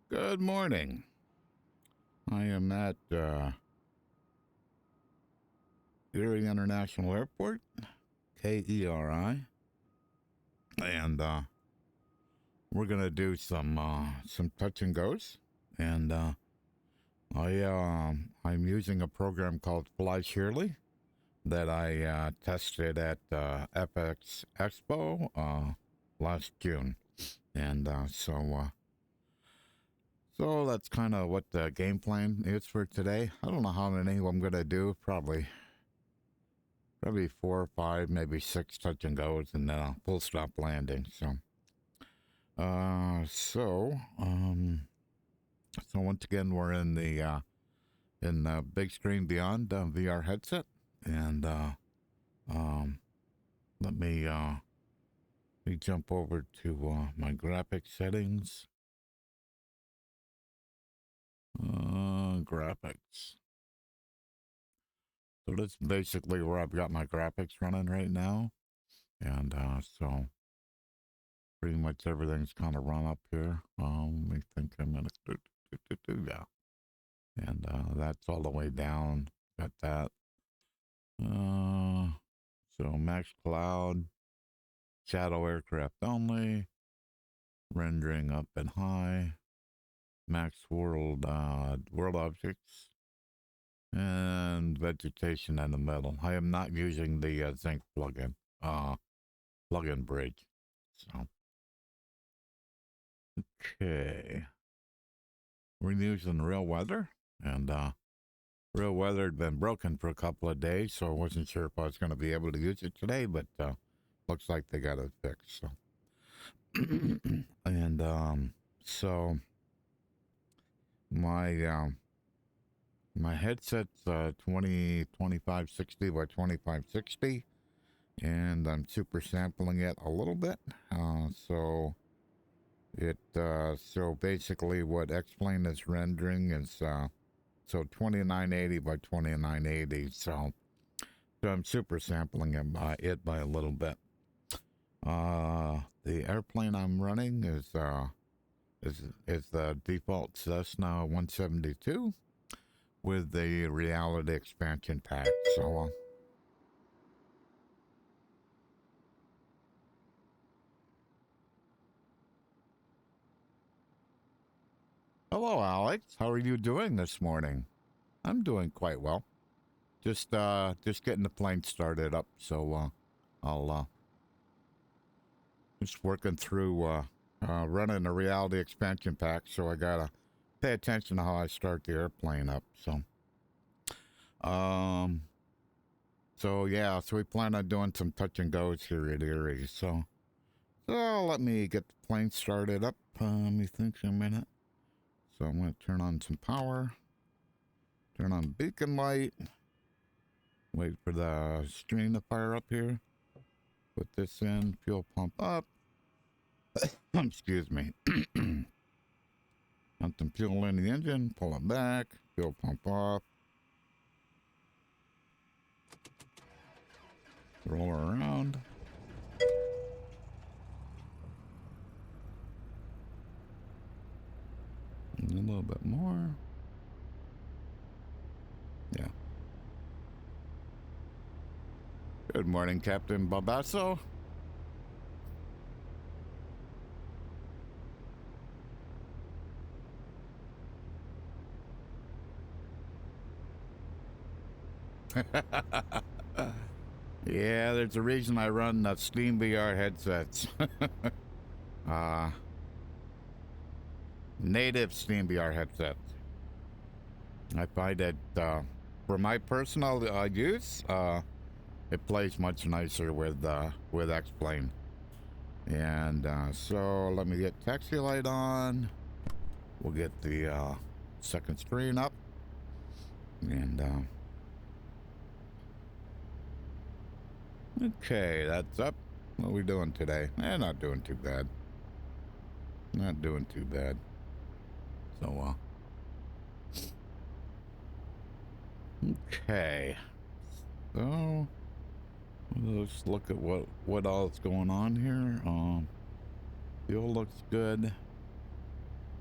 Good morning. I am at KERI International Airport, KERI, and we're gonna do some touch and goes. And I'm using a program called Fly Shirley that I tested at FX Expo last June, and so that's kind of what the game plan is for today. I don't know how many I'm gonna do. Probably 4 or 5, maybe 6 touch and goes, and then I'll full stop landing. So once again, we're in the Bigscreen Beyond VR headset, and let me jump over to my graphics settings. Graphics. So that's basically where I've got my graphics running right now, and so pretty much everything's kind of run up here. Let me think a minute. Yeah, and that's all the way down. Got that. So max cloud, shadow aircraft only, rendering up and high, max world objects, and vegetation in the middle. I am not using the zinc plugin bridge. So okay, we're using real weather, and real weather had been broken for a couple of days, so I wasn't sure if I was going to be able to use it today, but looks like they got it fixed. So and so my headset's 2560 by 2560, and I'm super sampling it a little bit. So basically what X-Plane is rendering is so 2980 by 2980. So I'm super sampling it by a little bit. The airplane I'm running is the default Cessna 172 with the reality expansion pack. So hello, Alex. How are you doing this morning? I'm doing quite well. Just getting the plane started up. So I'll just working through running the reality expansion pack. So I gotta pay attention to how I start the airplane up. So yeah, so we plan on doing some touch and goes here at Erie. So let me get the plane started up. Let me think a minute. So I'm going to turn on some power. Turn on beacon light. Wait for the screen to fire up here. Put this in. Fuel pump up. Excuse me. Put some fuel in the engine. Pull it back. Fuel pump off. Roll around. And a little bit more. Yeah. Good morning, Captain Babasso. Yeah, there's a reason I run Steam VR headsets. Native Steam VR headsets. I find that for my personal use, it plays much nicer with X-Plane. And so let me get taxi light on. We'll get the second screen up. And okay, that's up. What are we doing today? Not doing too bad. Not doing too bad. So okay. So let's look at what all is going on here. Fuel looks good.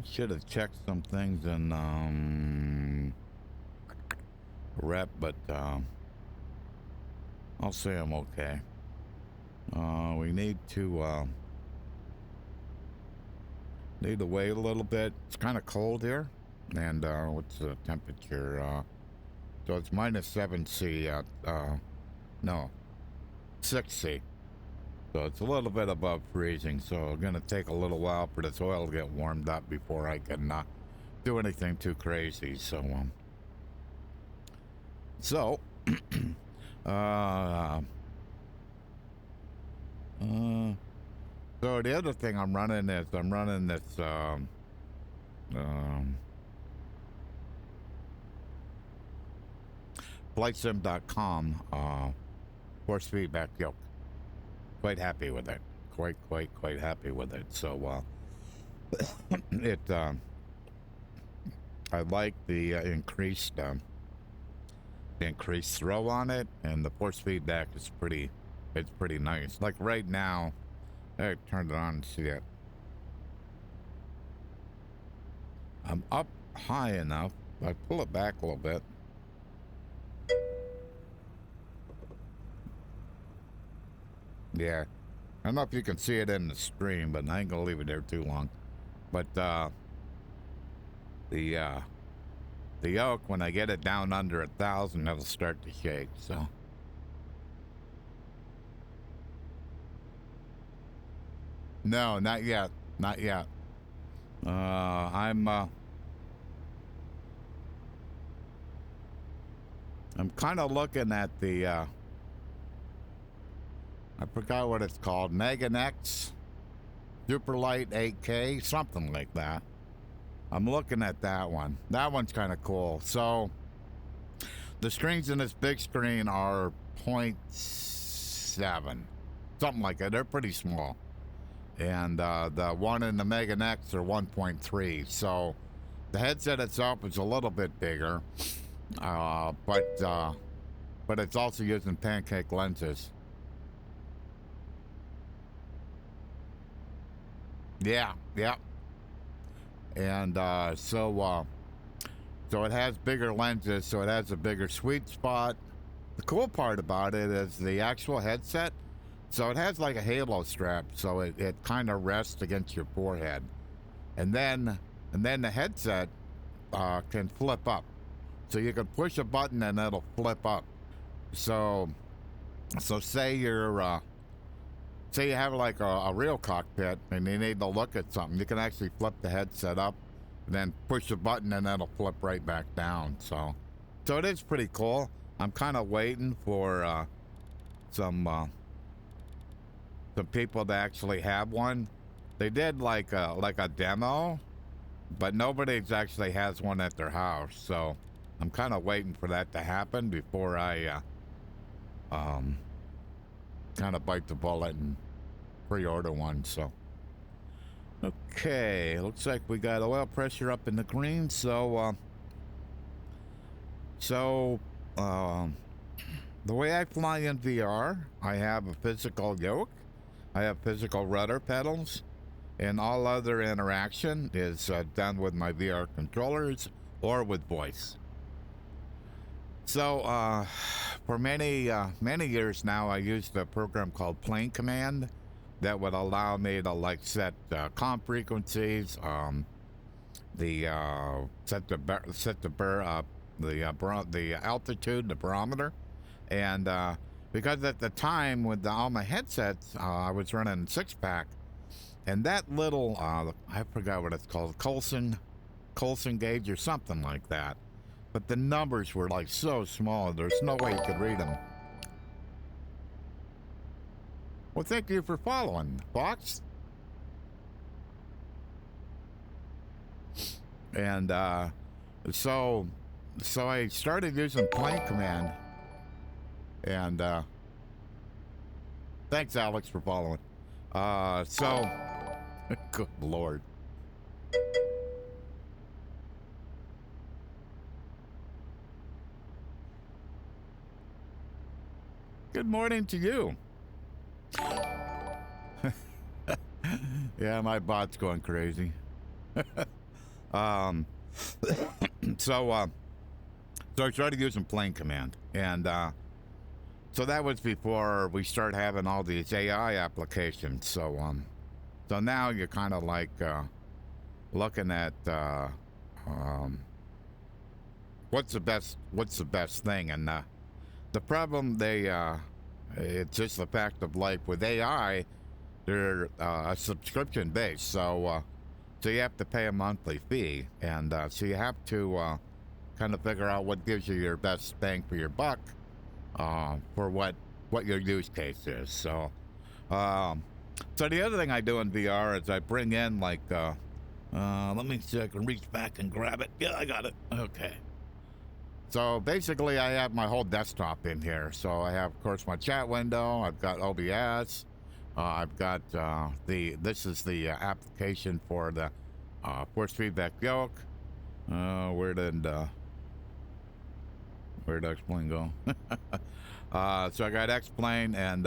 Should have checked some things in rep, but I'll say I'm okay. We need to wait a little bit. It's kind of cold here, and what's the temperature? So it's -7 C at no 6 C. So it's a little bit above freezing. So it's gonna take a little while for this oil to get warmed up before I can do anything too crazy. So so uh, so the other thing I'm running this flightsim.com force feedback yoke. Quite happy with it. Quite happy with it. So it I like the increased throw on it, and the force feedback is pretty nice. Like right now, I turned it on and see it. I'm up high enough. I pull it back a little bit. Yeah. I don't know if you can see it in the stream, but I ain't gonna leave it there too long. But the yoke, when I get it down under 1,000, it'll start to shake. So no, not yet. I'm kind of looking at the I forgot what it's called, Megan X Superlight 8K, something like that. I'm looking at that one. That one's kind of cool. So the strings in this Bigscreen are 0.7, something like that. They're pretty small. And the one in the Megan X are 1.3. So the headset itself is a little bit bigger, but it's also using pancake lenses. Yeah. And so it has bigger lenses, so it has a bigger sweet spot. The cool part about it is the actual headset. So it has like a halo strap, so it kind of rests against your forehead, and then the headset can flip up, so you can push a button and it'll flip up. So say you're say you have like a real cockpit and you need to look at something, you can actually flip the headset up and then push the button and it'll flip right back down. So it is pretty cool. I'm kind of waiting for some people to actually have one. They did like a demo, but nobody actually has one at their house. So I'm kind of waiting for that to happen before I kind of bite the bullet and pre-order one. So okay, looks like we got oil pressure up in the green. So the way I fly in VR, I have a physical yoke, I have physical rudder pedals, and all other interaction is done with my VR controllers or with voice. So for many years now, I used a program called Plane Command that would allow me to like set comm frequencies, the altitude, the barometer, and because at the time with all my headsets, I was running 6-pack, and that little I forgot what it's called, Coulson gauge or something like that. But the numbers were like so small, there's no way you could read them. Well, thank you for following, Fox. And so I started using Plane Command. And thanks, Alex, for following. Good Lord. Good morning to you. Yeah, my bot's going crazy. Um, so, so I started using plane command, and so that was before we started having all these AI applications. So now you're kind of like looking at um, what's the best thing, and the problem it's just the fact of life with AI. They're a subscription base, so you have to pay a monthly fee, and so you have to kind of figure out what gives you your best bang for your buck for what your use case is. So the other thing I do in VR is I bring in like let me see if I can reach back and grab it. Yeah, I got it. Okay. So basically, I have my whole desktop in here. So I have, of course, my chat window. I've got OBS. I've got this is the application for the force feedback yoke. Where did X-Plane go? So I got X-Plane, and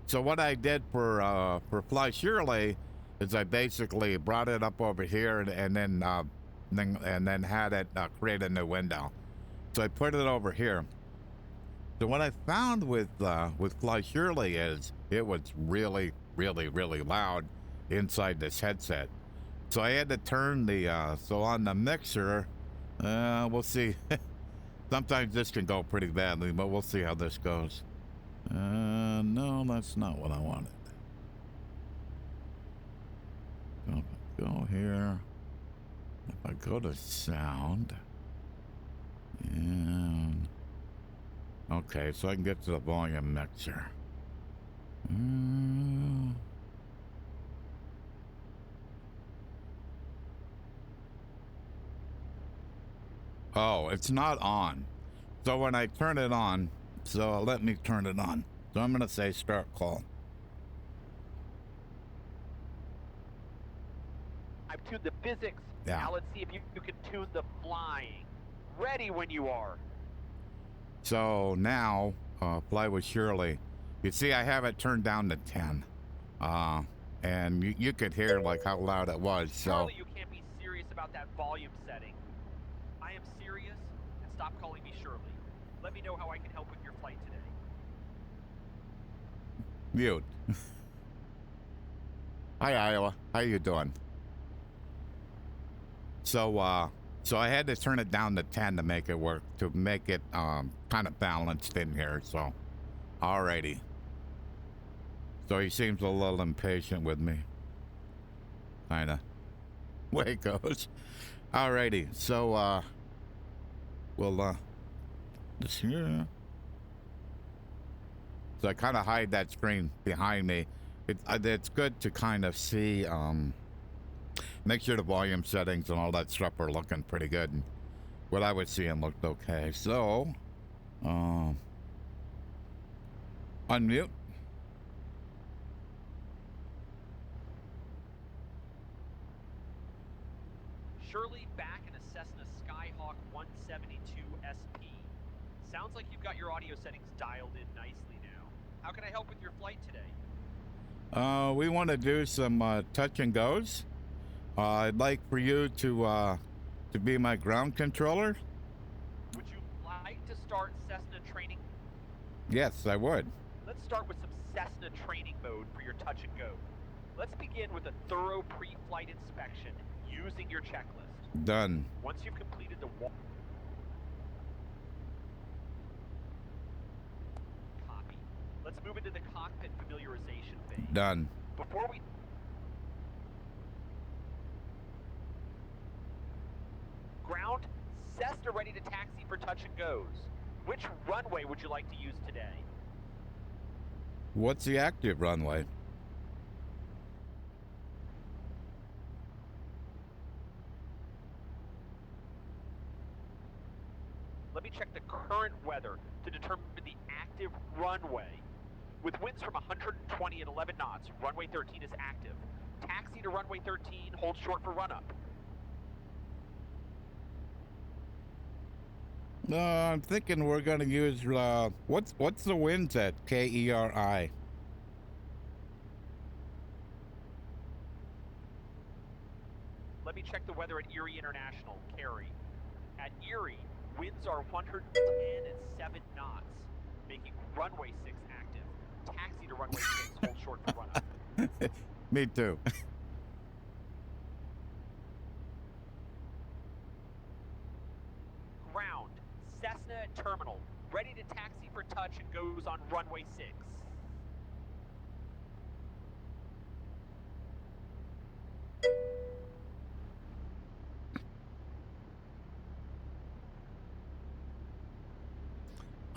so what I did for Fly Shirley is I basically brought it up over here and then had it create a new window. So I put it over here. So what I found with Fly Shirley is it was really, really, really loud inside this headset. So I had to turn the so on the mixer. We'll see. Sometimes this can go pretty badly, but we'll see how this goes. No, that's not what I wanted. So if I go here, if I go to sound, and okay, so I can get to the volume mixer. Oh, it's not on. So when I turn it on, so let me turn it on. So I'm gonna say start call. I've tuned the physics. Yeah. Now let's see if you can tune the flying. Ready when you are. So now, Fly with Shirley. You see, I have it turned down to 10. And you could hear like how loud it was. So Surely you can't be serious about that volume setting. I am serious, and stop calling me Shirley. Let me know how I can help with your flight today. mute. Hi, Iowa. How you doing? So, so I had to turn it down to 10 to make it work, to make it kind of balanced in here. So, alrighty. So he seems a little impatient with me. Kinda. Way it goes. Alrighty. So, we'll this here. So I kind of hide that screen behind me. It's good to kind of see, make sure the volume settings and all that stuff are looking pretty good. And what I was seeing looked okay. So, unmute. Shirley back in a Cessna Skyhawk 172 SP. Sounds like you've got your audio settings dialed in nicely now. How can I help with your flight today? We want to do some touch and goes. I'd like for you to be my ground controller. Would you like to start Cessna training? Yes, I would. Let's start with some Cessna training mode for your touch and go. Let's begin with a thorough pre-flight inspection using your checklist. Done. Once you've completed the copy. Let's move into the cockpit familiarization phase. Done. Before we ground, Cessna ready to taxi for touch and goes. Which runway would you like to use today? What's the active runway? Let me check the current weather to determine the active runway. With winds from 120 at 11 knots, runway 13 is active. Taxi to runway 13, hold short for run-up. I'm thinking we're gonna use what's the winds at KERI? Let me check the weather at Erie International, KERI. At Erie, winds are 107 knots, making runway 6 active. Taxi to runway 6, hold short for run-up. Me too. Ground, Cessna at terminal, ready to taxi for touch and goes on runway 6.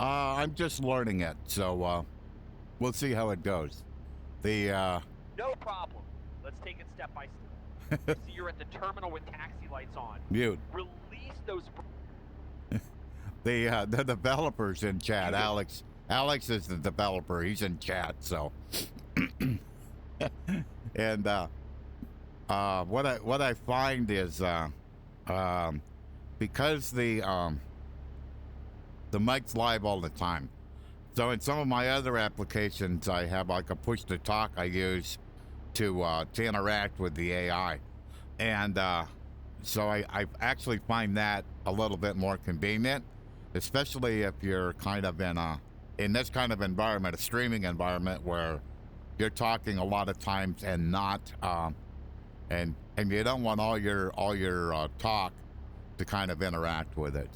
I'm just learning it, so we'll see how it goes. No problem. Let's take it step by step. See, you're at the terminal with taxi lights on. Mute. Release those. The developer's in chat. Alex is the developer. He's in chat. So, and what I find is because the mic's live all the time. So in some of my other applications, I have like a push to talk I use to interact with the AI, and so I actually find that a little bit more convenient, especially if you're kind of in this kind of environment, a streaming environment where you're talking a lot of times and not and you don't want all your talk to kind of interact with it.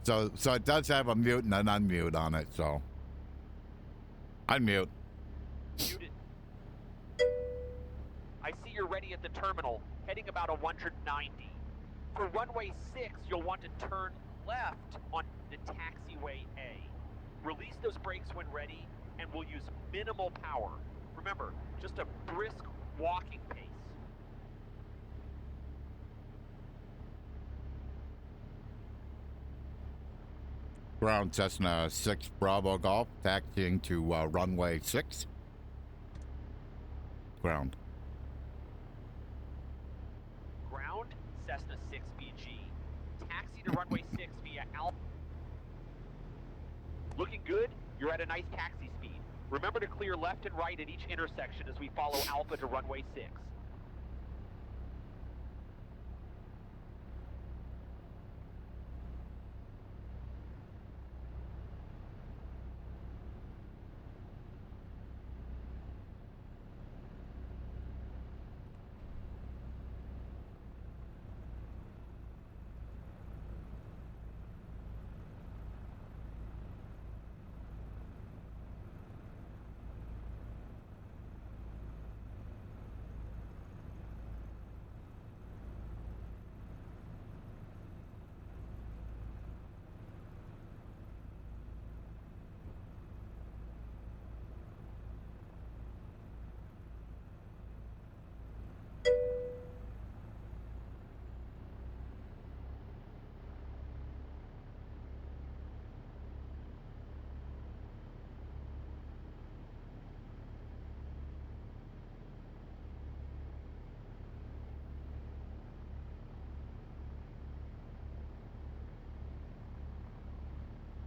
So so it does have a mute and an unmute on it. So unmute. Muted. I see you're ready at the terminal, heading about 190. For runway 6, you'll want to turn left on the taxiway A. Release those brakes when ready, and we'll use minimal power. Remember, just a brisk walking pace. Ground Cessna 6 Bravo Golf, taxiing to runway 6. Ground. Ground, Cessna 6 BG. Taxi to runway 6 via Alpha. Looking good, you're at a nice taxi speed. Remember to clear left and right at each intersection as we follow Alpha to runway 6.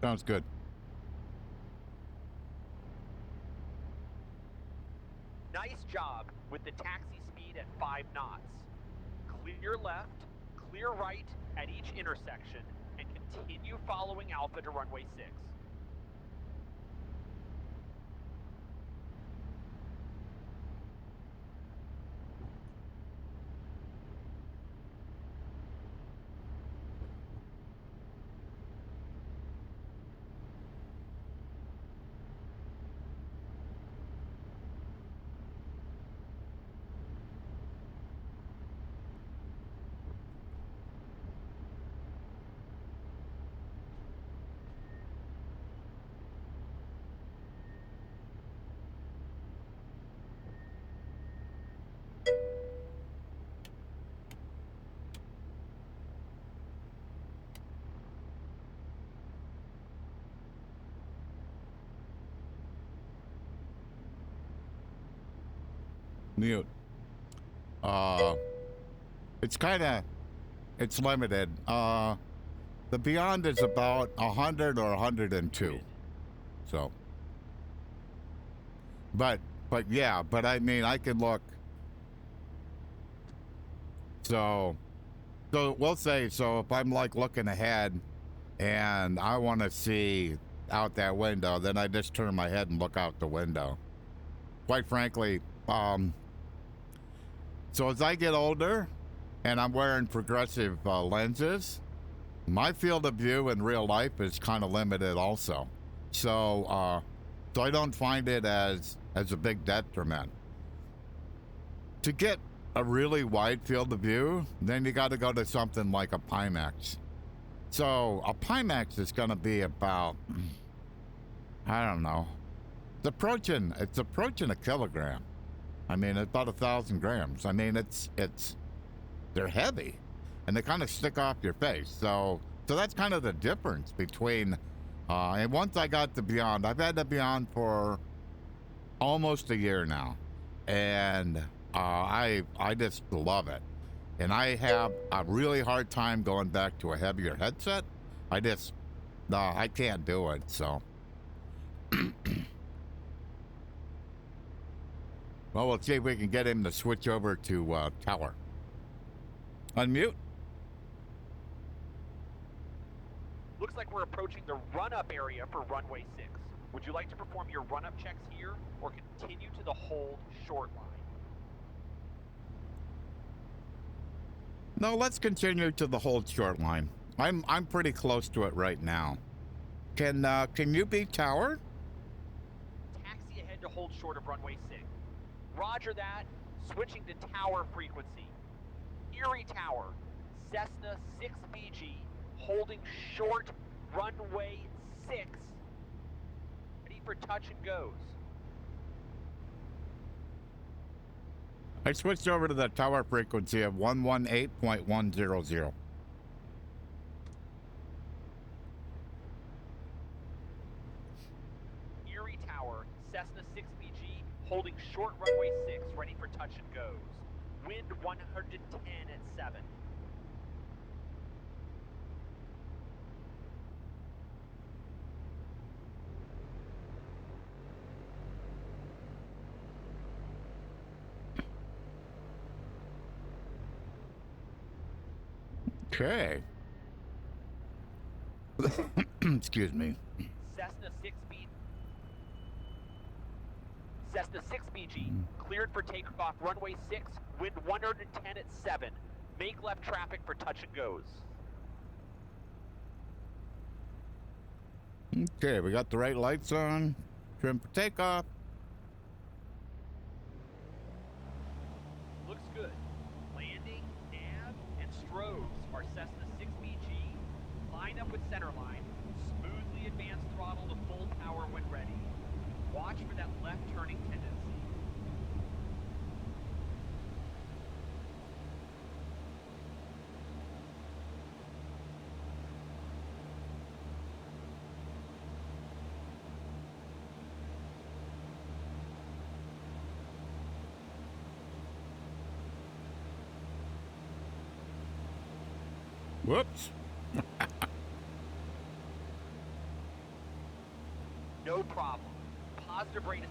Sounds good. Nice job with the taxi speed at 5 knots. Clear left, clear right at each intersection, and continue following Alpha to runway 6. Mute. It's limited. The Beyond is about 100 or 102. So, but yeah, but I mean, I can look. So, so we'll say, so if I'm like looking ahead and I want to see out that window, then I just turn my head and look out the window. Quite frankly, so as I get older and I'm wearing progressive lenses, my field of view in real life is kind of limited also. So, so I don't find it as a big detriment. To get a really wide field of view, then you got to go to something like a Pimax. So a Pimax is going to be about, I don't know, it's approaching a kilogram. I mean, it's about 1,000 grams. I mean, they're heavy, and they kind of stick off your face. So that's kind of the difference between. And once I got the Beyond, I've had the Beyond for almost a year now, and I just love it. And I have a really hard time going back to a heavier headset. I can't do it. So, well, we'll see if we can get him to switch over to tower. Unmute. Looks like we're approaching the run-up area for runway 6. Would you like to perform your run-up checks here or continue to the hold short line? No, let's continue to the hold short line. I'm pretty close to it right now. Can you be tower? Taxi ahead to hold short of runway 6. Roger that. Switching to tower frequency. KERI Tower, Cessna 6BG, holding short runway 6. Ready for touch and goes. I switched over to the tower frequency of 118.100. KERI Tower, Cessna 6BG, holding short runway 6, ready for touch and goes. Wind 110 at 7. Okay. Excuse me. Cessna 6BG, cleared for takeoff, runway 6, wind 110 at 7. Make left traffic for touch and goes. Okay, we got the right lights on. Trim for takeoff. Looks good. Landing, nav, and strobes are Cessna 6BG. Line up with centerline. Smoothly advance throttle to full power when ready. Watch for that left turning tendency. Whoops. No problem. Positive rate.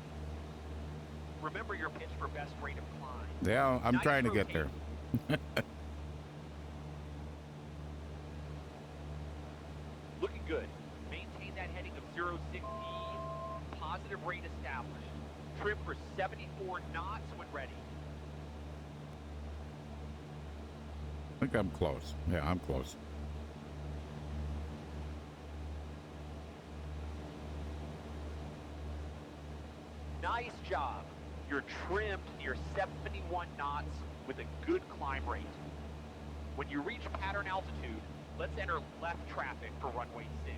Remember your pitch for best rate of climb. Yeah, I'm Nice trying to get rotation. there. Looking good. Maintain that heading of 06E. Positive rate established. Trim for 74 knots when ready. I think I'm close. Yeah, I'm close. Nice job. You're trimmed near 71 knots with a good climb rate. When you reach pattern altitude, let's enter left traffic for runway 6.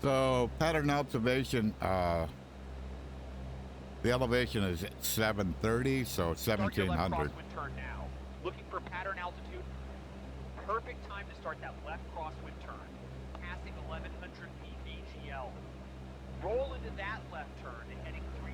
So pattern observation, the elevation is 730, so Start your left 1700. crosswind turn now. Looking for pattern altitude. Perfect time to start that left crosswind turn. Passing 1100 feet AGL. Roll into that left turn and heading 3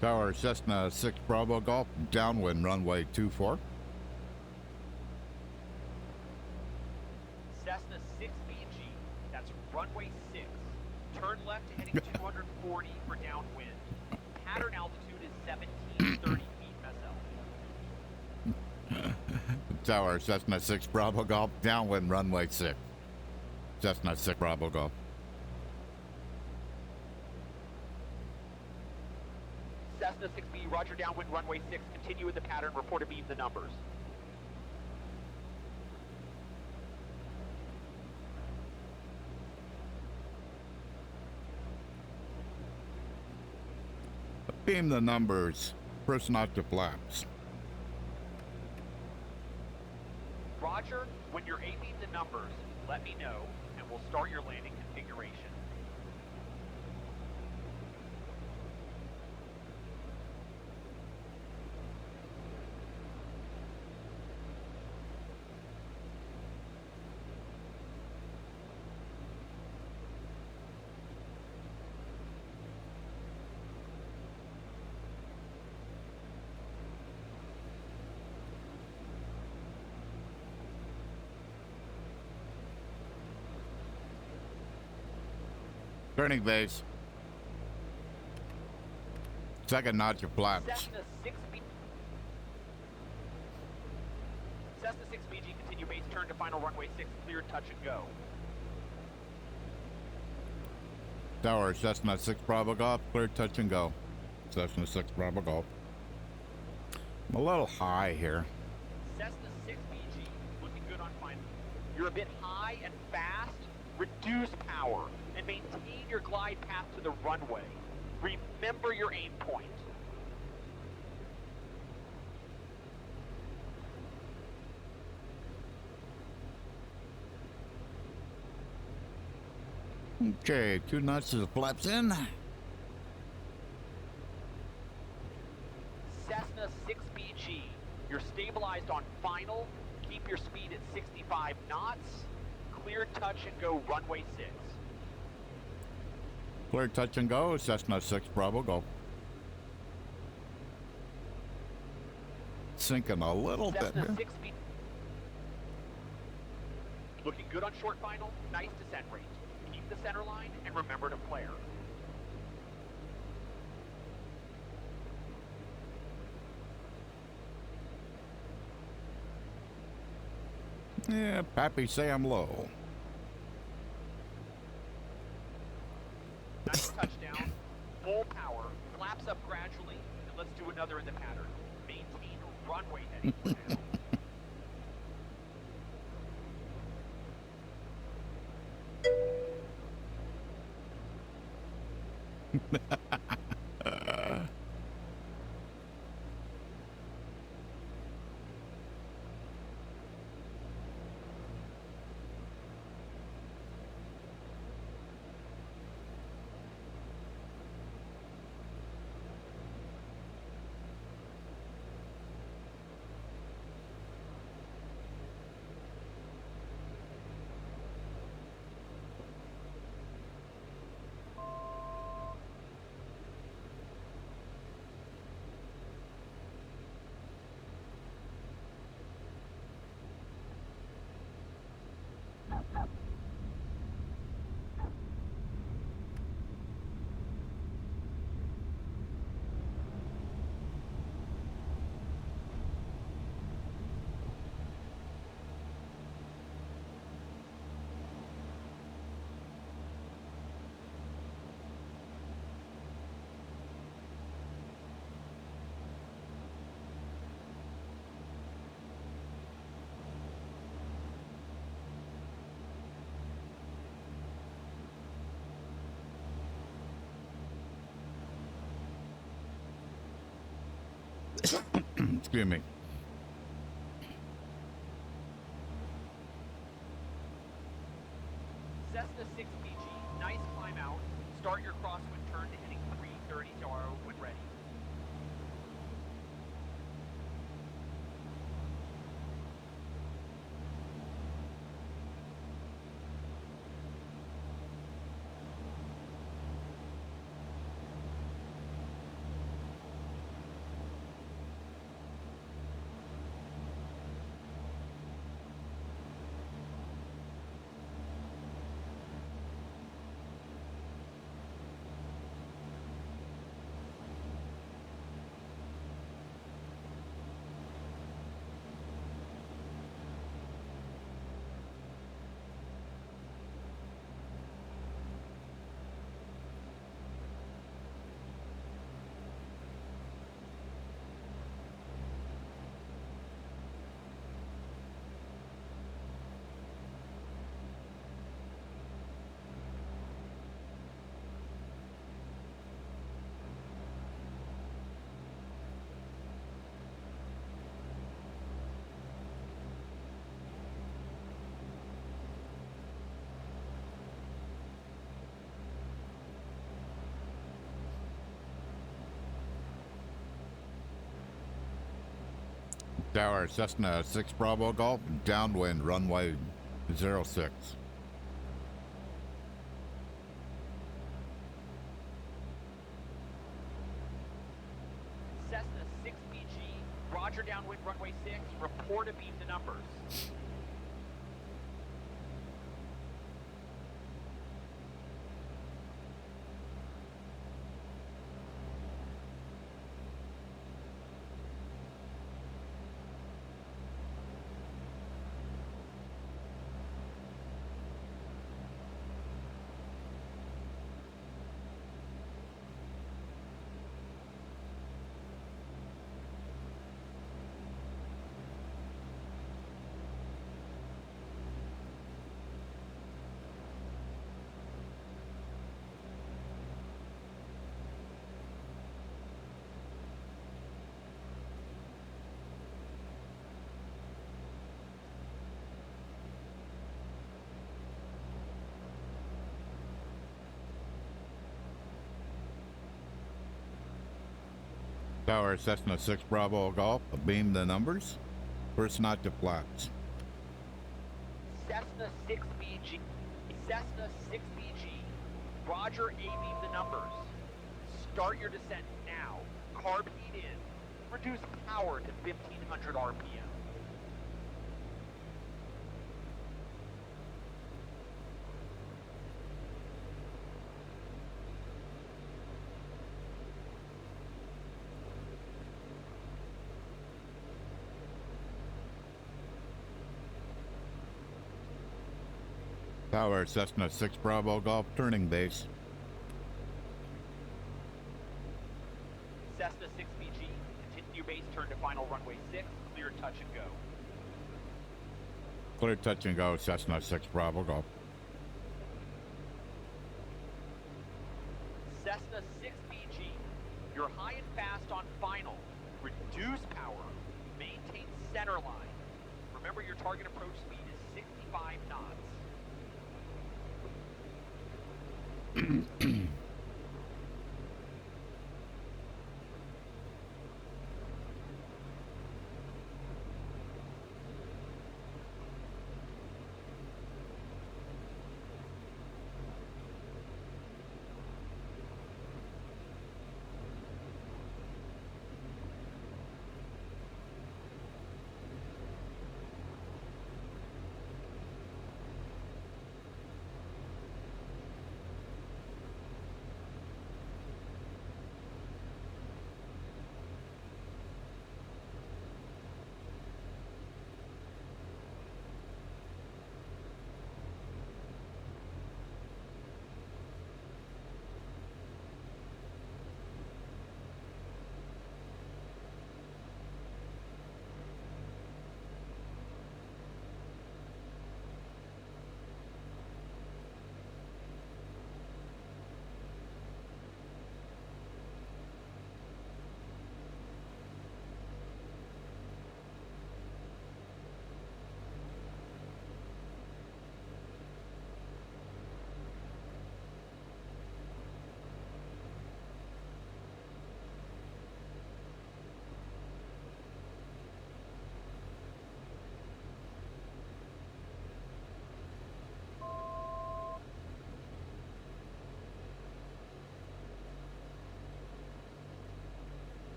Tower Cessna 6 Bravo Golf, downwind runway 24. Cessna 6BG, that's runway 6. Turn left heading 240 for downwind. Pattern altitude is 1730 feet, SL. Tower Cessna 6 Bravo Golf, downwind runway 6. Cessna 6 Bravo Golf. Cessna 6B, roger, downwind runway 6. Continue with the pattern, report and beam the numbers. Beam the numbers. First not to flaps. Roger, when you're aiming the numbers, let me know, and we'll start your landing configuration. Turning base. Second notch of flaps. Cessna 6B. Cessna 6BG, continue base turn to final runway 6, clear, touch and go. Tower Cessna 6 Bravo Golf, clear, touch and go. Cessna 6 Bravo Golf. I'm a little high here. Cessna 6BG, looking good on final. You're a bit high and fast. Reduce power and maintain your glide path to the runway. Remember your aim point. Okay, 2 notches of flaps in. Cessna 6BG, you're stabilized on final. Keep your speed at 65 knots. Clear, touch, and go runway 6. Clear, touch and go. Cessna 6 Bravo Golf. Sinking a little bit Cessna here. 6B. Looking good on short final. Nice descent rate. Keep the center line and remember to flare. Yeah, Pappy say I'm low. Nice touchdown. Full power. Flaps up gradually. And let's do another in the pattern. Maintain runway heading for now. Excuse me. Cessna 6BG, nice climb out. Start your crosswind turn to heading 330 to RO when ready. Tower, Cessna 6 Bravo Golf, downwind, runway 06. Cessna 6BG, roger downwind runway 6, report a beam to numbers. Tower, Cessna 6 Bravo Golf, beam the numbers. First not to flaps. Cessna 6BG, Cessna 6BG, roger A-beam the numbers. Start your descent now. Carb heat in. Reduce power to 1500 RPM. Tower, Cessna 6 Bravo Golf, turning base. Cessna 6BG, continue base turn to final runway 6, clear touch and go. Clear touch and go, Cessna 6 Bravo Golf. Cessna 6BG, you're high and fast on final. Reduce power, maintain center line. Remember your target approach speed is 65 knots.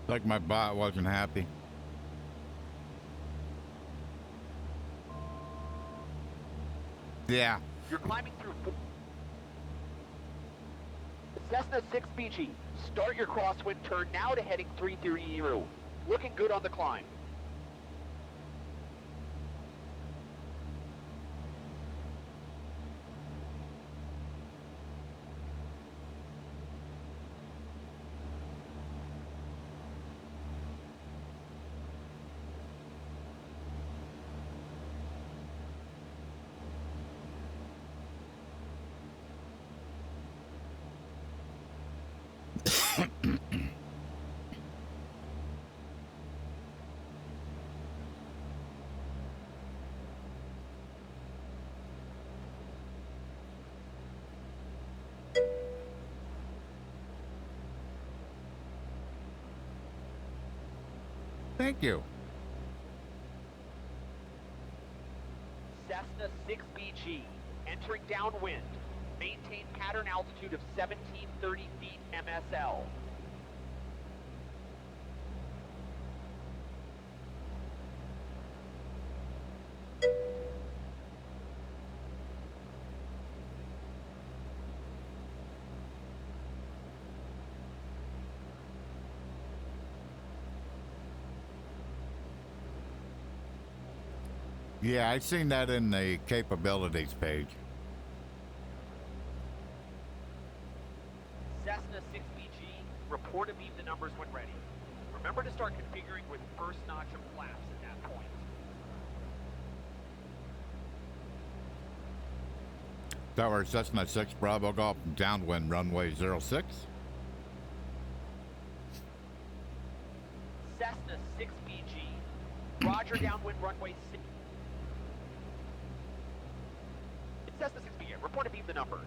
Like my bot wasn't happy. Yeah. You're climbing through Cessna 6BG. Start your crosswind turn now to heading 330. Looking good on the climb. Thank you. Cessna 6BG, entering downwind. Maintain pattern altitude of 1730 feet MSL. Yeah, I seen that in the capabilities page. Cessna 6BG, report and leave the numbers when ready. Remember to start configuring with first notch of flaps at that point. Tower Cessna 6 Bravo Golf downwind runway 06. Cessna 6BG, Roger downwind runway 6. Cessna 6BG, report and leave the numbers.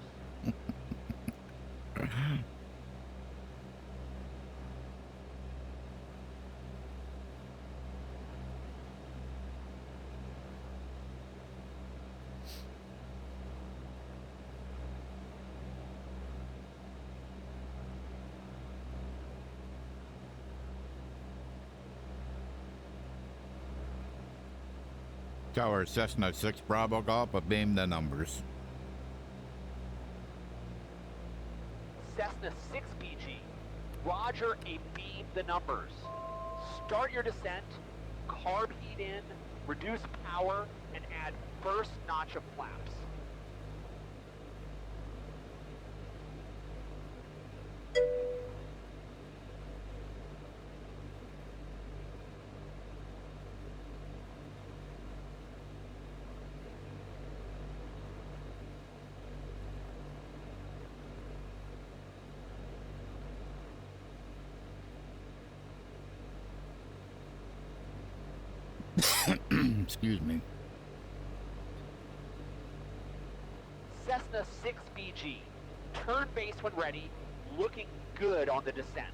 Tower Cessna 6 Bravo Golf, beam the numbers. Cessna 6BG, Roger, a beam the numbers. Start your descent, carb heat in, reduce power, and add first notch of flaps. Excuse me. Cessna 6BG, turn base when ready, looking good on the descent.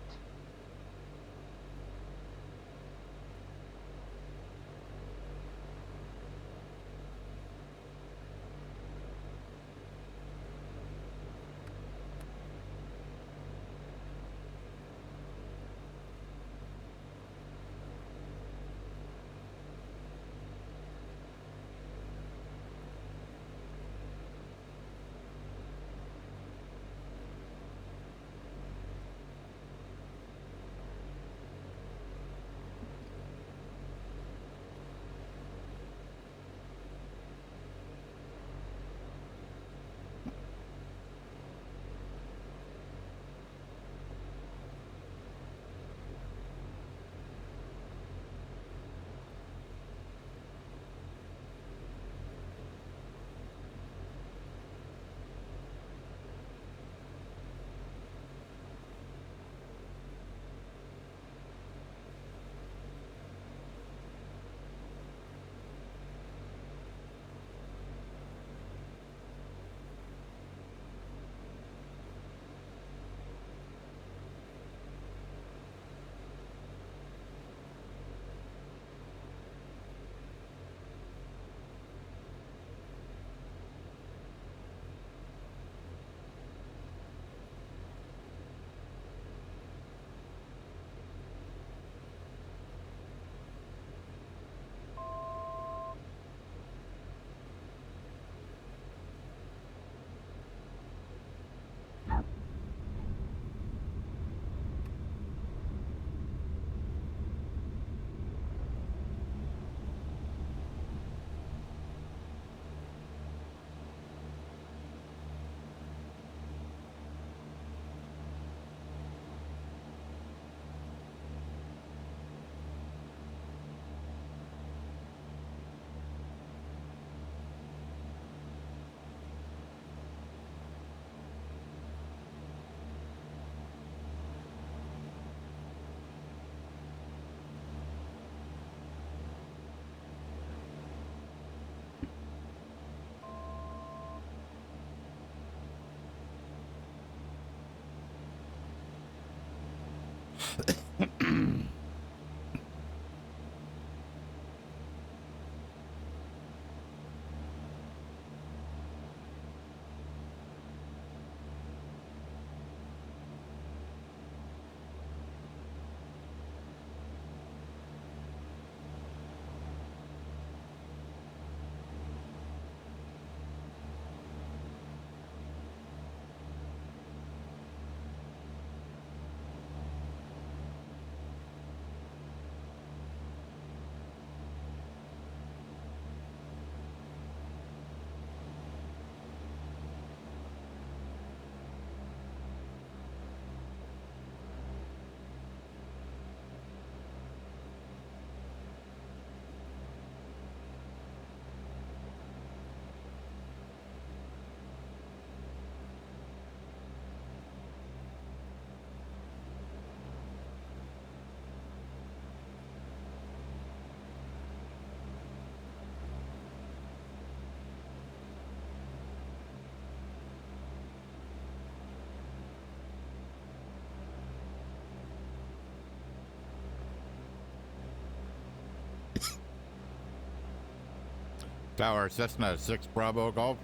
Tower, Cessna 6 Bravo Golf,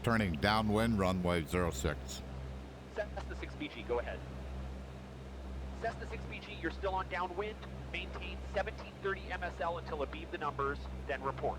turning downwind, runway 06. Cessna 6BG, go ahead. Cessna 6BG, you're still on downwind. Maintain 1730 MSL until it beam the numbers, then report.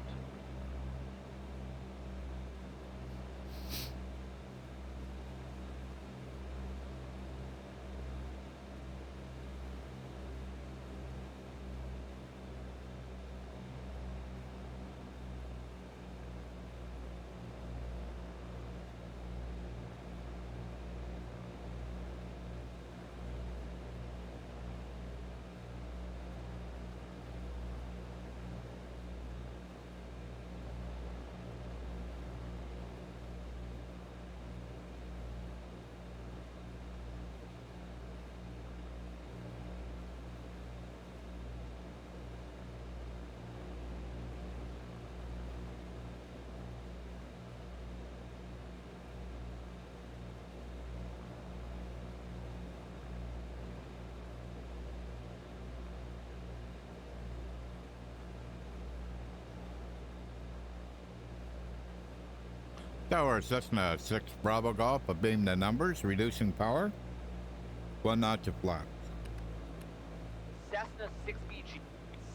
Tower, Cessna 6 Bravo Golf, beam the numbers, reducing power, 1 knot of flaps. Cessna 6BG,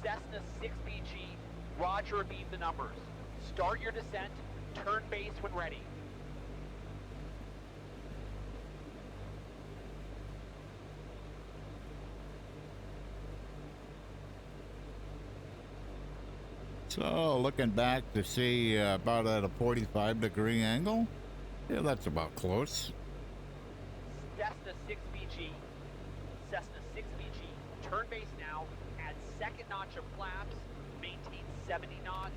Cessna 6BG, roger, beam the numbers. Start your descent, turn base when ready. So, looking back to see about at a 45-degree angle. Yeah, that's about close. Cessna 6BG, Cessna 6BG, turn base now, add second notch of flaps, maintain 70 knots.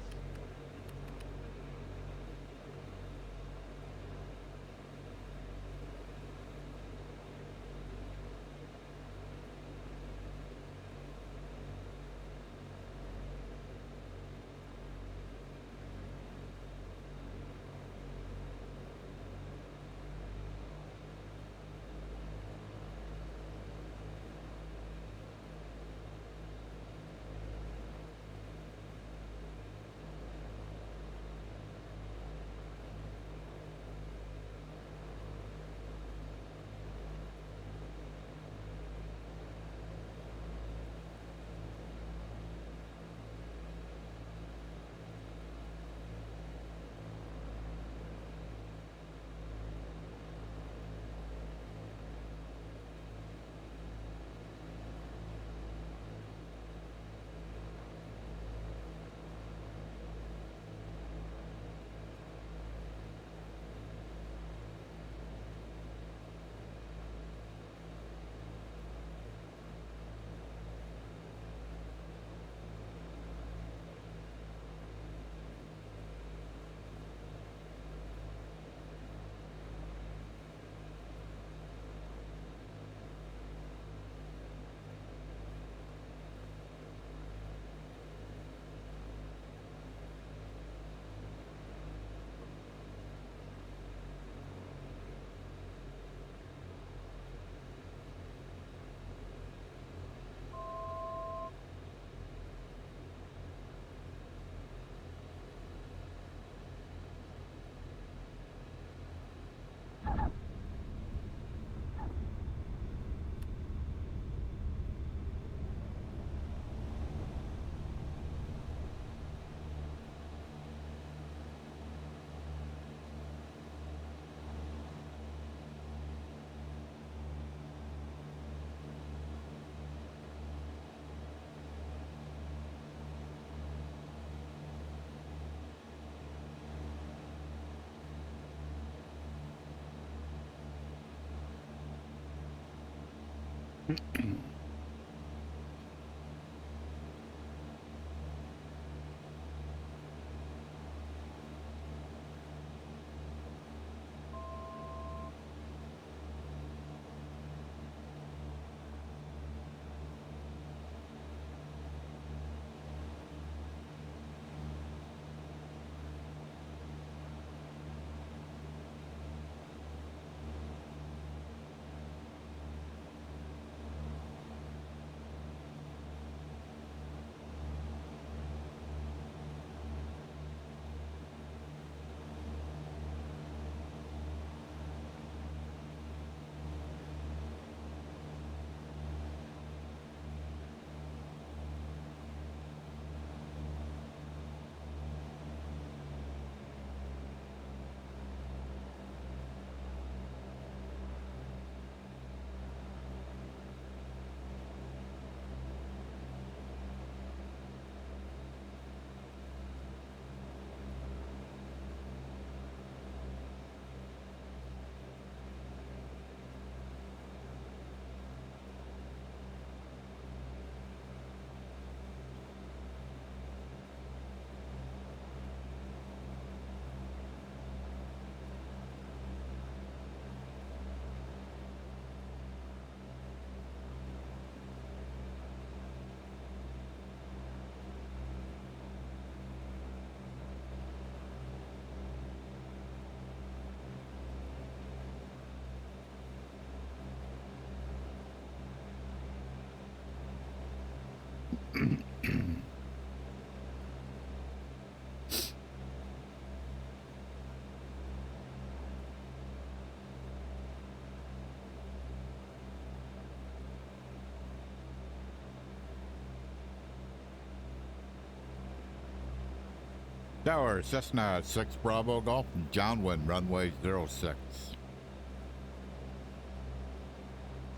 Tower, Cessna 6 Bravo Golf, Johnwyn, runway 06.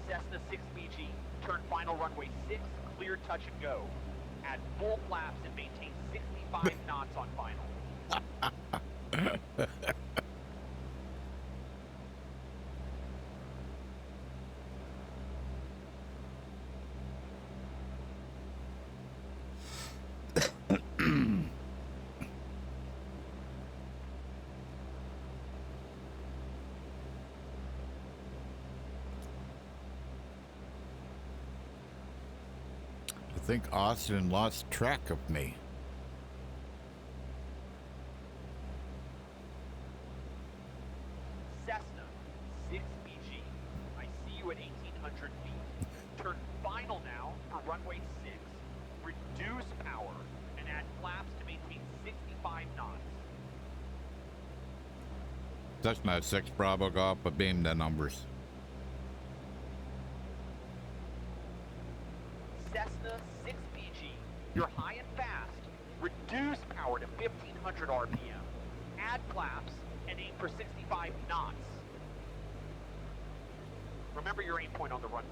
Cessna 6BG, turn final runway 6, clear touch and go. Add full flaps and maintain 65 knots on final. I think Austin lost track of me. Cessna 6BG, I see you at 1,800 feet. Turn final now for runway 6. Reduce power and add flaps to maintain 65 knots. Cessna 6 Bravo Golf, but beam the numbers. Cessna 6BG, you're high and fast. Reduce power to 1,500 RPM. Add flaps and aim for 65 knots. Remember your aim point on the runway.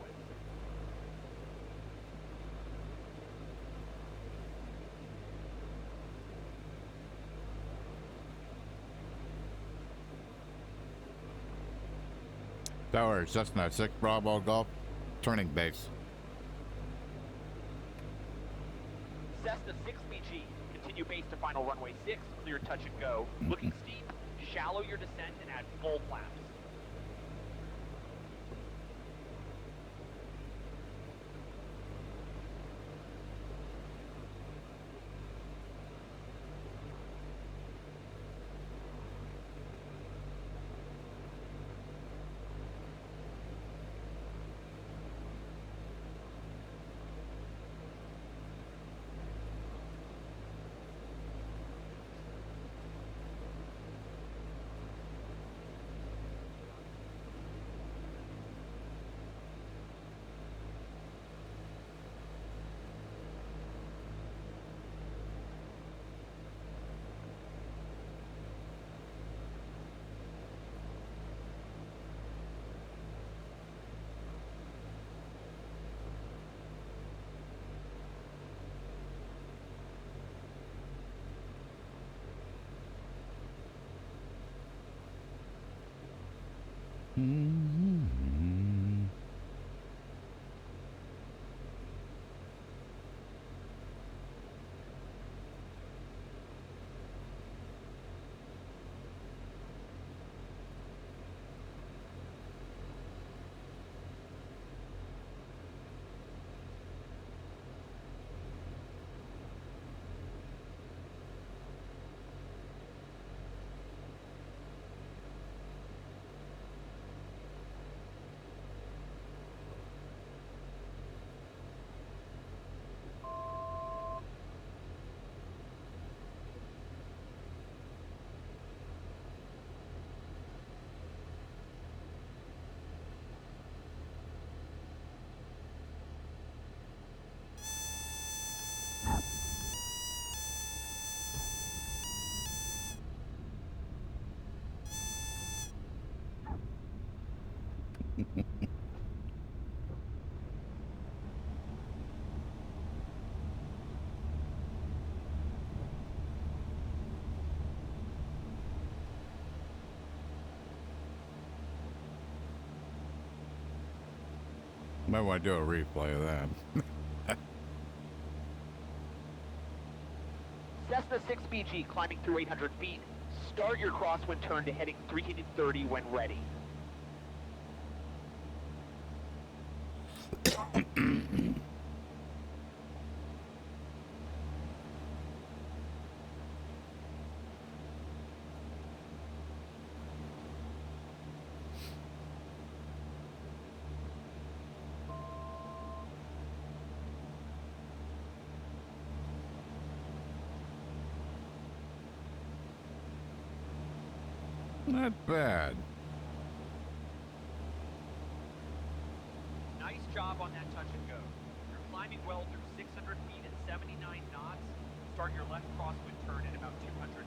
Tower, Cessna 6 Bravo Golf, turning base. Cessna 6BG, continue base to final runway 6, clear touch and go. Looking steep, shallow your descent and add full flaps. Might want to do a replay of that. Cessna 6BG climbing through 800 feet. Start your crosswind turn to heading 330 when ready. Not bad. Nice job on that touch and go. You're climbing well through 600 feet at 79 knots. Start your left crosswind turn at about 200 feet.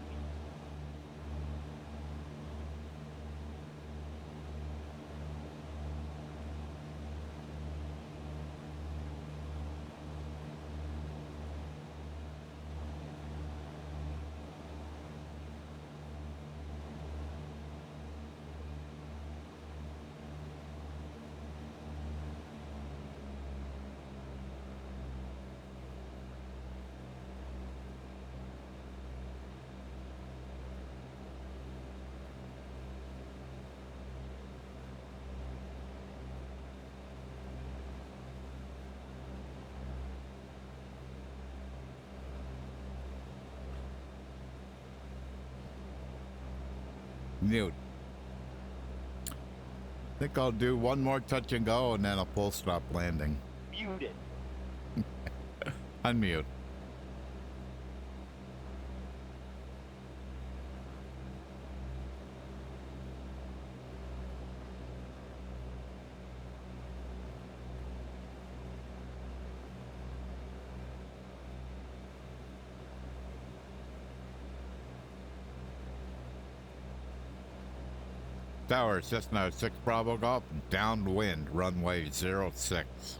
Mute. Think I'll do one more touch and go and then a full stop landing. Muted. Unmute. Tower, Cessna 6 Bravo Golf, downwind, runway 06.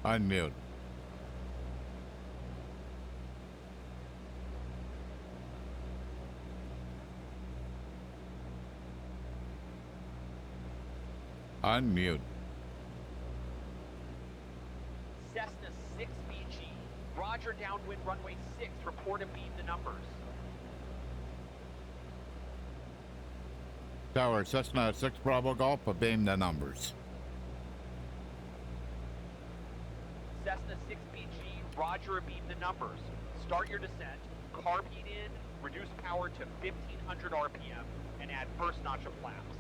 Unmute. Unmute. Cessna 6BG. Roger, downwind runway 6. Report and beam the numbers. Tower, Cessna 6 Bravo Golf, beam the numbers. Cessna 6BG, Roger, beam the numbers. Start your descent, carb heat in, reduce power to 1500 RPM, and add first notch of flaps.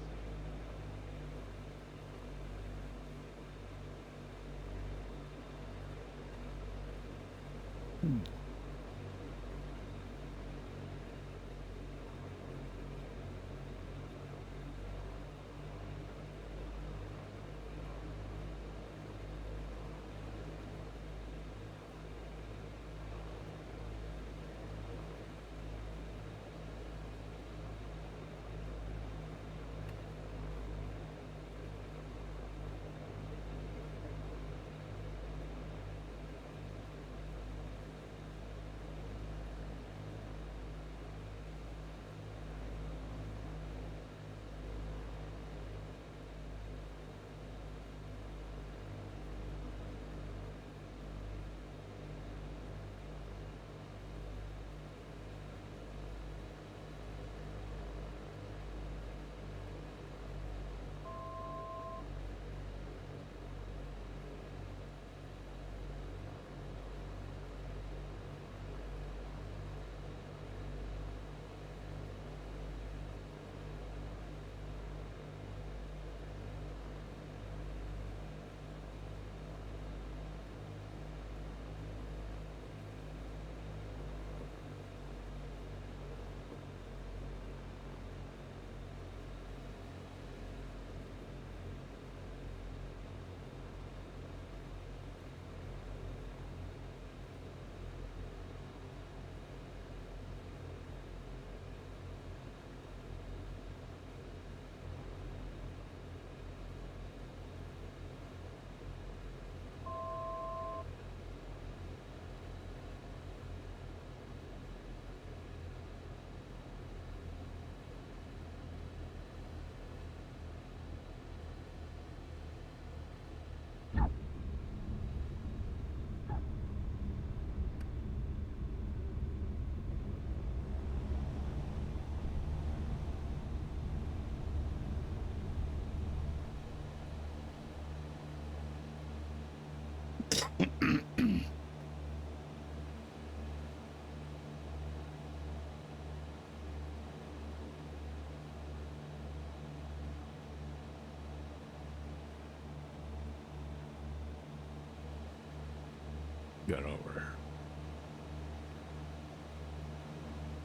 Get over here.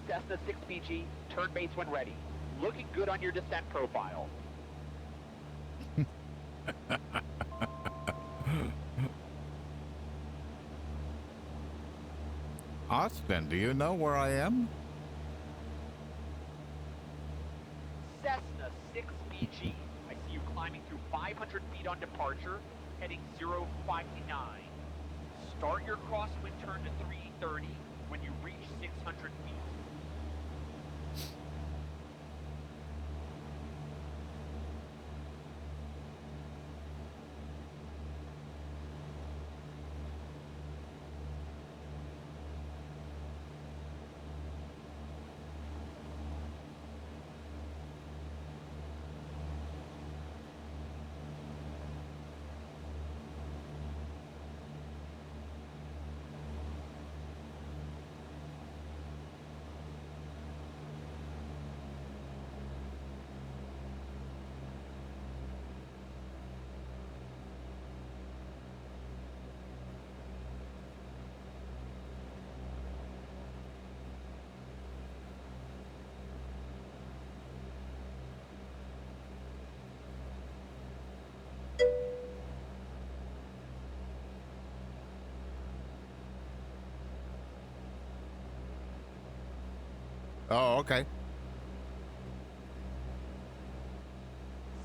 Cessna 6BG, turn base when ready. Looking good on your descent profile. Austin, do you know where I am? Cessna 6BG. I see you climbing through 500 feet on departure, heading 059. Start your crosswind turn to 330 when you reach 600 feet. Oh, okay.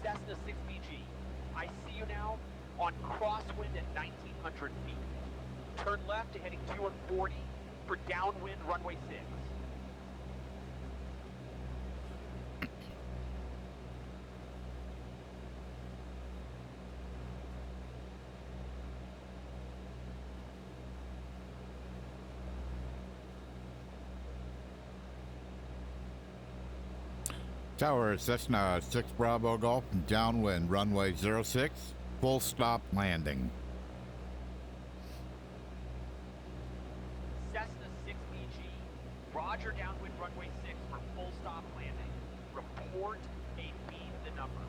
Cessna 6BG. I see you now on crosswind at 1900 feet. Turn left to heading 240 for downwind runway 6. Tower, Cessna 6 Bravo Golf, downwind, runway 06, full stop landing. Cessna 6BG. Roger, downwind runway 6 for full stop landing. Report a beam the numbers.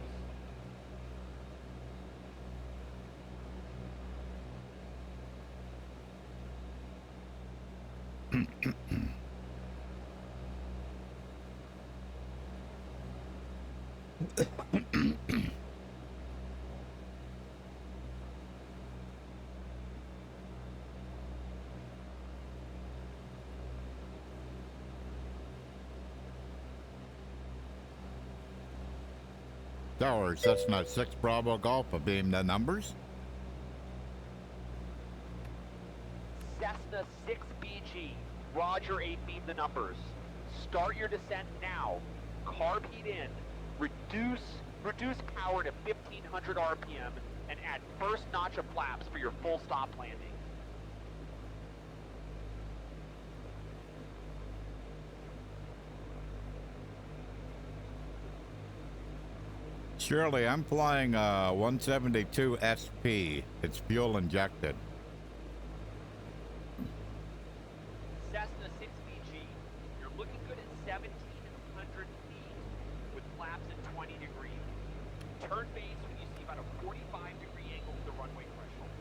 Tower, Cessna 6 Bravo Golf, beam the numbers. Cessna 6BG. Roger, 8 beam the numbers. Start your descent now. Carb heat in. Reduce power to 1500 RPM and add first notch of flaps for your full stop landing. Shirley, I'm flying 172 SP. It's fuel injected. Cessna 6BG. You're looking good at 1700 feet with flaps at 20 degrees. Turn base when you see about a 45-degree angle to the runway threshold.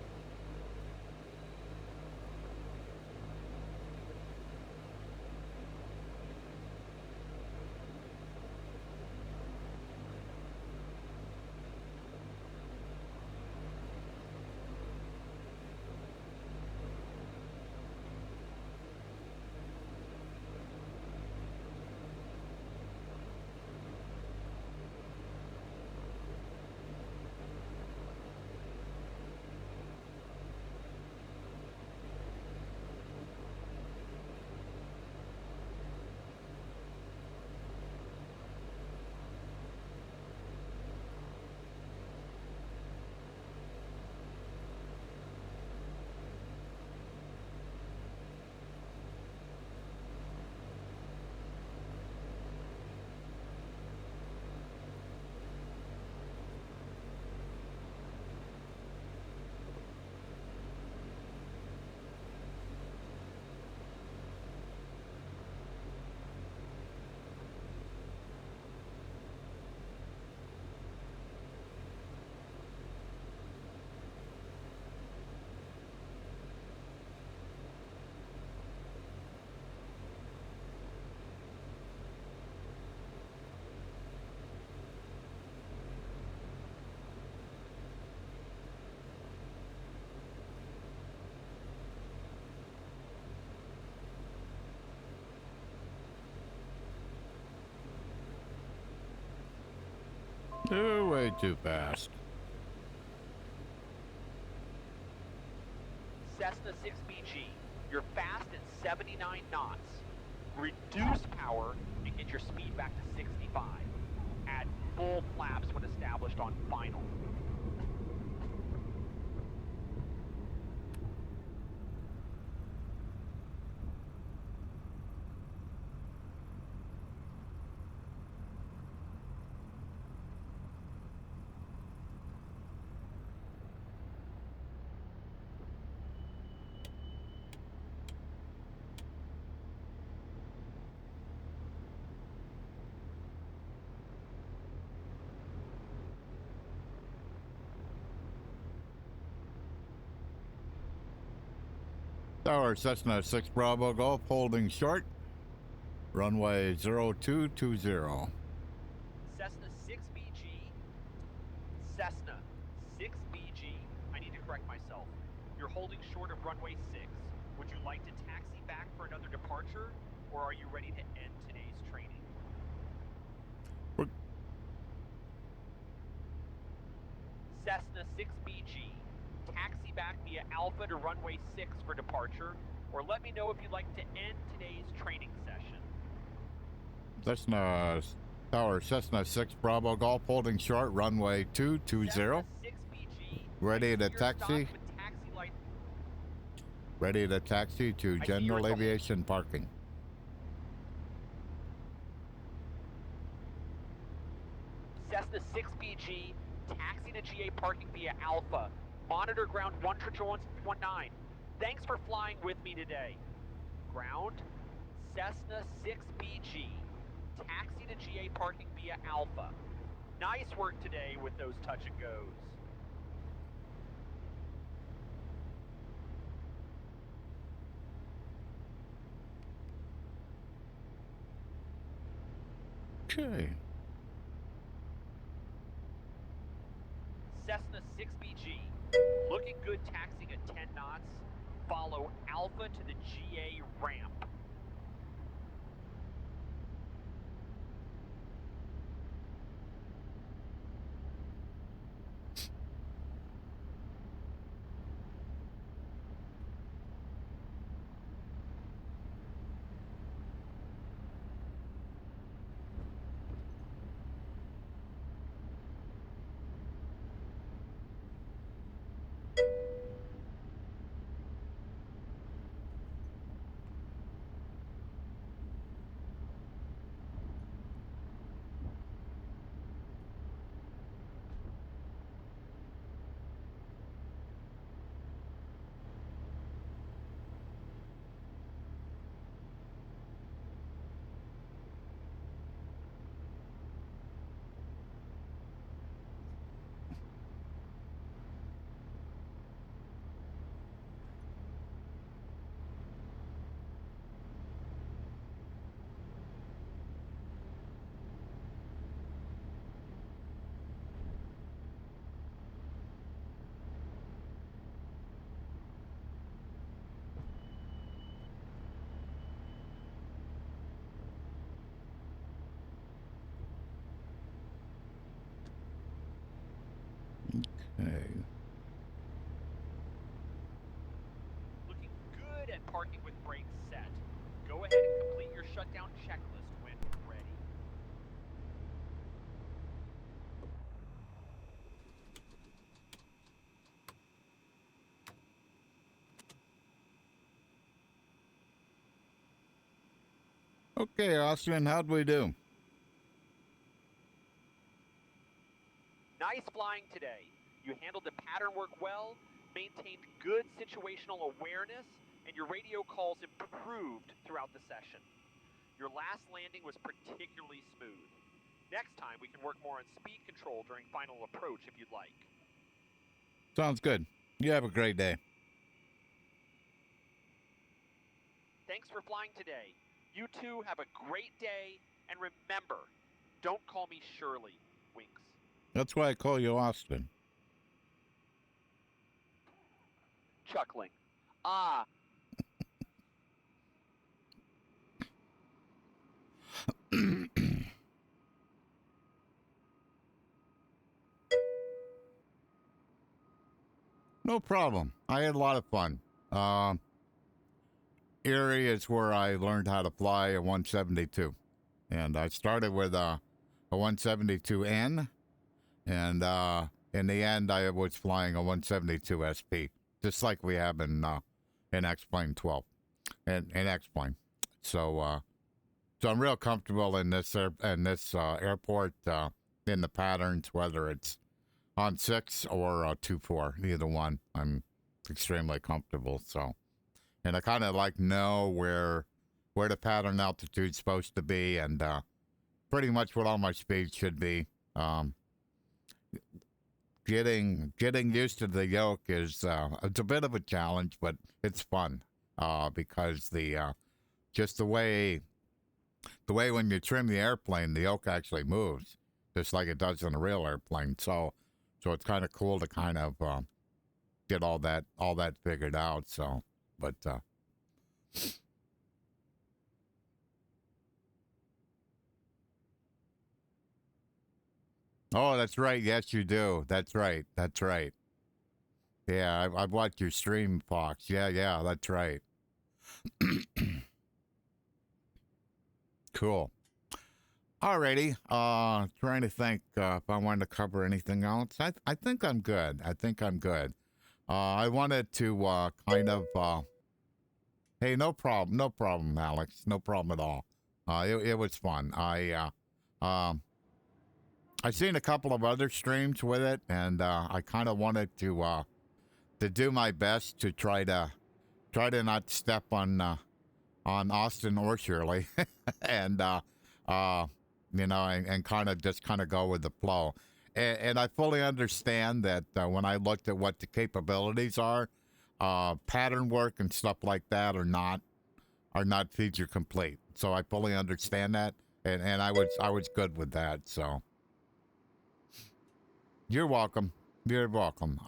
Way too fast. Cessna 6BG, you're fast at 79 knots. Reduce power and get your speed back to 65. Add full flaps when established on final. Tower Cessna 6 Bravo Golf holding short. Runway 0220. Cessna 6BG. Cessna 6BG. I need to correct myself. You're holding short of runway 6. Would you like to taxi back for another departure, or are you ready to end today's training? Cessna 6BG. Taxi back via Alpha to runway 6 for departure, or let me know if you'd like to end today's training session. Cessna Tower Cessna 6 Bravo Golf holding short. Runway 220. Cessna 6BG. Ready to Your stops taxi. with taxi light. Ready to taxi to I see general you're at the- aviation parking. Cessna 6BG, taxi to GA parking via Alpha. Monitor ground 119. Thanks for flying with me today. Ground, Cessna 6BG, taxi to GA parking via Alpha. Nice work today with those touch and goes. Okay. Cessna 6BG, looking good taxiing at 10 knots. Follow Alpha to the GA ramp. Okay. Looking good at parking with brakes set. Go ahead and complete your shutdown checklist when ready. Okay, Austin, how'd we do? Nice flying today. You handled the pattern work well, maintained good situational awareness, and your radio calls improved throughout the session. Your last landing was particularly smooth. Next time, we can work more on speed control during final approach if you'd like. Sounds good. You have a great day. Thanks for flying today. You two have a great day, and remember, don't call me Shirley. Winks. That's why I call you Austin. Chuckling. Ah. No problem. I had a lot of fun. Erie is where I learned how to fly a 172. And I started with a 172N. And in the end, I was flying a 172 SP, just like we have in X-Plane 12, in X-Plane. So I'm real comfortable in this airport, in the patterns, whether it's on 6 or 2-4, either one. I'm extremely comfortable. So, and I kind of like know where the pattern altitude's supposed to be, and pretty much what all my speeds should be. Getting used to the yoke is it's a bit of a challenge, but it's fun because just the way when you trim the airplane, the yoke actually moves just like it does in a real airplane. So it's kind of cool to kind of get all that figured out. So, but oh, that's right. Yes, you do. That's right. That's right. Yeah, I've watched your stream, Fox. Yeah, that's right. Cool. Alrighty. Trying to think if I wanted to cover anything else. I think I'm good. I think I'm good. I wanted to kind of. Hey, no problem, Alex. No problem at all. It was fun. I seen a couple of other streams with it, and I kind of wanted to do my best to try to not step on Austin or Shirley, and you know, and kind of go with the flow. And I fully understand that when I looked at what the capabilities are, pattern work and stuff like that are not feature complete. So I fully understand that, and I was good with that. So you're welcome. You're welcome.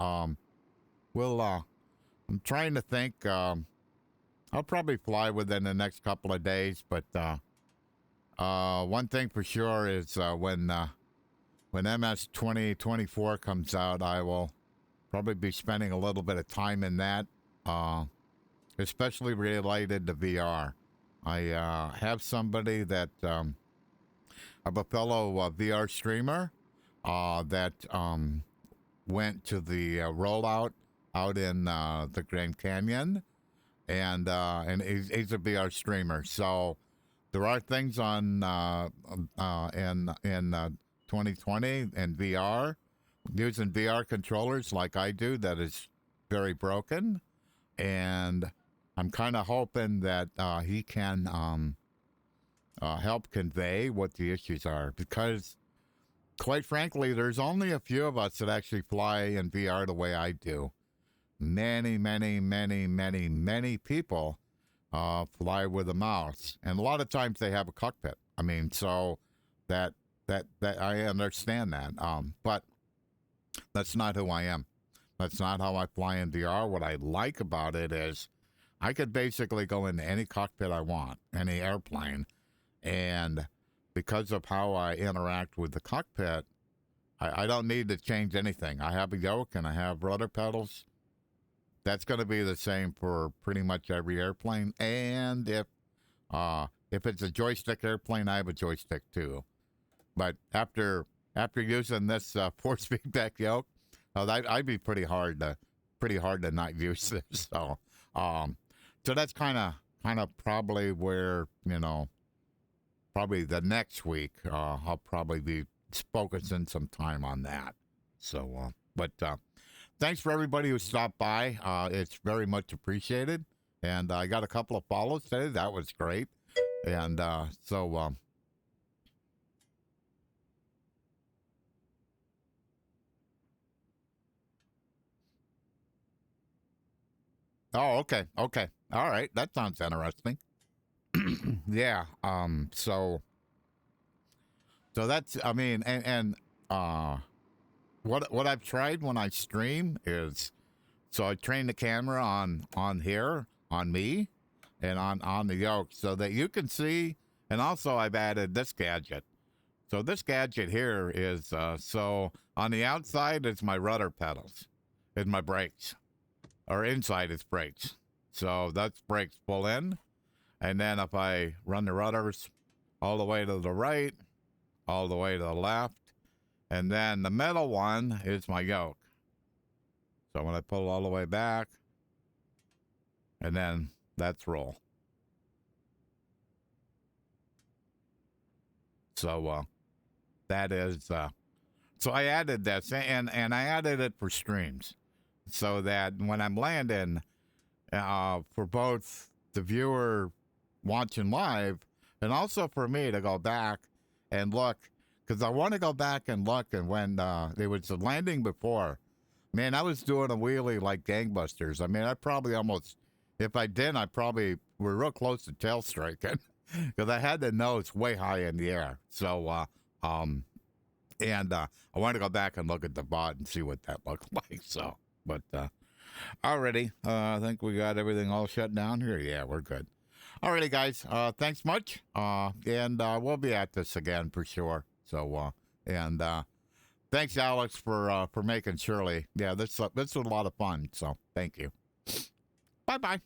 We'll I'm trying to think. I'll probably fly within the next couple of days, but one thing for sure is when MS 2024 comes out, I will probably be spending a little bit of time in that, especially related to VR. I have somebody that I have a fellow VR streamer that went to the rollout out in the Grand Canyon, and he's a VR streamer. So there are things on in 2020 and VR, using VR controllers like I do, that is very broken, and I'm kind of hoping that he can help convey what the issues are, because quite frankly, there's only a few of us that actually fly in VR the way I do. Many people fly with a mouse, and a lot of times they have a cockpit. I mean, so that I understand that, but that's not who I am. That's not how I fly in VR. What I like about it is I could basically go into any cockpit I want, any airplane, and because of how I interact with the cockpit, I don't need to change anything. I have a yoke and I have rudder pedals. That's going to be the same for pretty much every airplane. And if it's a joystick airplane, I have a joystick too. But after using this force feedback yoke, I'd be pretty hard to not use this. So that's kind of probably where, you know, probably the next week I'll probably be focusing some time on that. So but thanks for everybody who stopped by. It's very much appreciated. And I got a couple of follows today. That was great. And so oh, okay. Okay. All right. That sounds interesting. Yeah. So that's, I mean, and what I've tried when I stream is, so I train the camera on here, on me, and on the yoke, so that you can see. And also I've added this gadget. So this gadget here is, so on the outside is my rudder pedals, is my brakes. or inside its brakes. So that's brakes pull in. And then if I run the rudders all the way to the right, all the way to the left, and then the middle one is my yoke. So when I pull all the way back, and then that's roll. So that is, so I added this, and I added it for streams, so that when I'm landing, for both the viewer watching live, and also for me to go back and look, because I want to go back and look, and when there was a landing before, man, I was doing a wheelie like gangbusters. I mean, I probably almost, if I didn't, I probably were real close to tail striking, because I had the nose way high in the air. So, and I want to go back and look at the bot and see what that looked like. So, but alrighty, I think we got everything all shut down here. Yeah, we're good. Alrighty, guys. Thanks much. And we'll be at this again for sure. So, and thanks, Alex, for making Shirley. Yeah, this was a lot of fun. So, thank you. Bye bye.